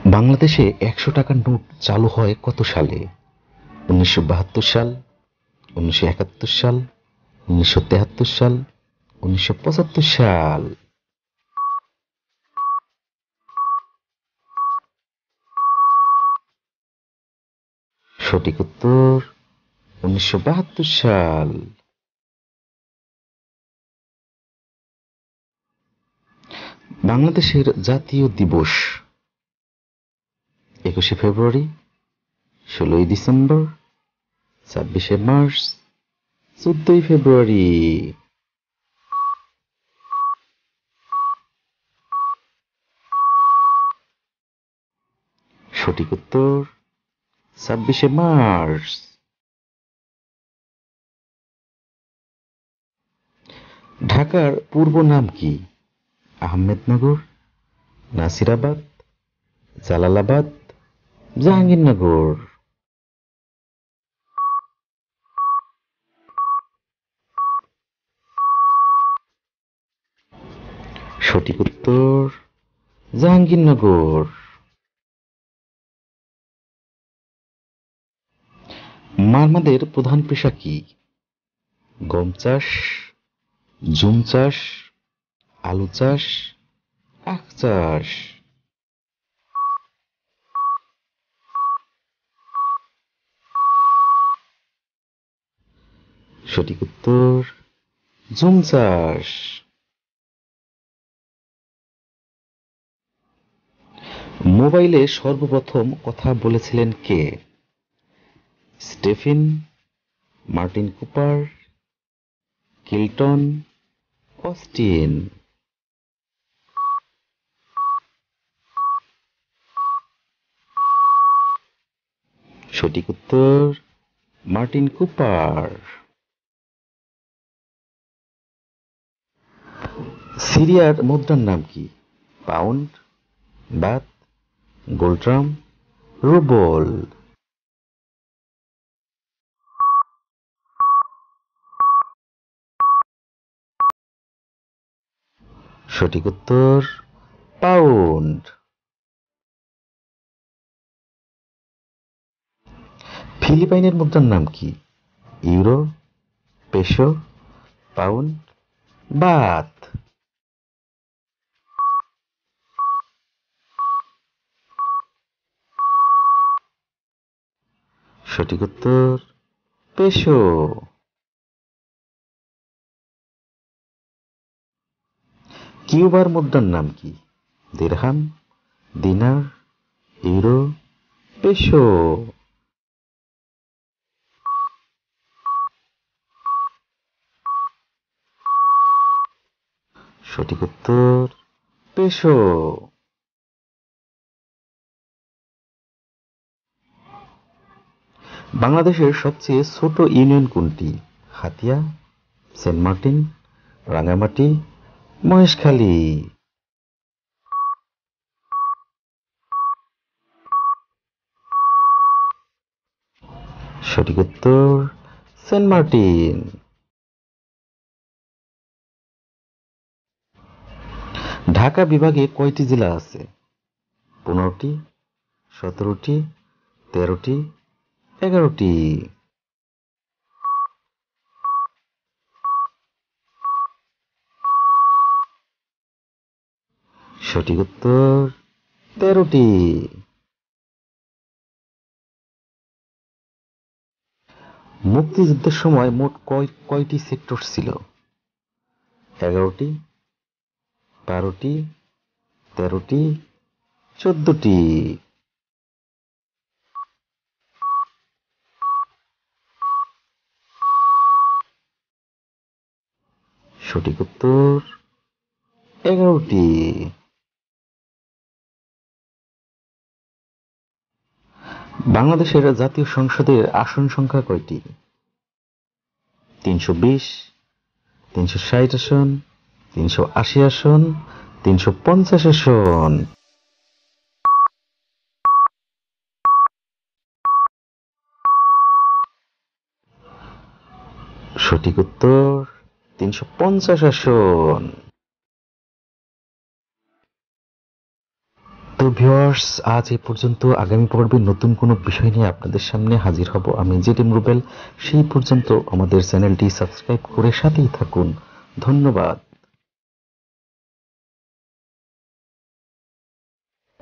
বাংলাদেশে ১০০ টাকার নোট চালু হয় কত সালে? ১৯৭২ সাল, ১৯৭১ সাল, ১৯৭৩ সাল, ১৯৭৫ সাল। সঠিক উত্তর ১৯৭২ সাল। বাংলাদেশের জাতীয় দিবস ২১শে ফেব্রুয়ারি, ১৬ই ডিসেম্বর, ২৬শে মার্চ, ১৪ই ফেব্রুয়ারি। সঠিক উত্তর ২৬শে মার্চ। ঢাকার পূর্ব নাম কি? আহমেদনগর, নাসিরাবাদ, জালালাবাদ, জাহাঙ্গীরনগর। সঠিক উত্তর জাহাঙ্গীরনগর। মারমাদের প্রধান পেশা কি? গম চাষ, জুম চাষ, আলু চাষ, আখ চাষ। সঠিক উত্তর জুম চাষ। মোবাইলে সর্বপ্রথম কথা বলেছিলেন কে? Stephen, Martin Cooper, Kilton, Austin. সঠিক উত্তর মার্টিন কুপার। সিরিয়ার মুদ্রার নাম কি? Pound, Baat, গোল্ড্রাম, rouble. সঠিক উত্তর পাউন্ড। ফিলিপাইনের মুদ্রার নাম কি? Euro, peso, pound, Baat. সঠিক উত্তর পেসো। কিউবার মুদ্রার নাম কি? দিরহাম, দিনার, ইউরো, পেসো। সঠিক উত্তর পেসো। বাংলাদেশের সবচেয়ে ছোট ইউনিয়ন কোনটি? হাতিয়া, সেন্ট মার্টিন, রাঙ্গামাটি, মহেশখালী। সঠিক উত্তর সেন্ট মার্টিন। ঢাকা বিভাগে কয়টি জেলা আছে? ১৫টি, ১৭টি, ১৩টি, ১১টি। সঠিক উত্তর ১৩টি। মুক্তিযুদ্ধের সময় মোট কয়টি সেক্টর ছিল? ১১টি, ১২টি, ১৩টি, ১৪টি। সঠিক উত্তর ১১টি। বাংলাদেশের জাতীয় সংসদের আসন সংখ্যা কয়টি? ৩২০, ৩৬০ আসন, ৩৮০ আসন, ৩৫০ আসন। সঠিক উত্তর ৩৫০ আসন। তো ভিউয়ার্স, আজ এ পর্যন্ত। আগামী পর্বে নতুন কোনো বিষয় নিয়ে আপনাদের সামনে হাজির হব আমি জেডিএম রুবেল। সেই পর্যন্ত আমাদের চ্যানেলটি সাবস্ক্রাইব করে সাথেই থাকুন। ধন্যবাদ।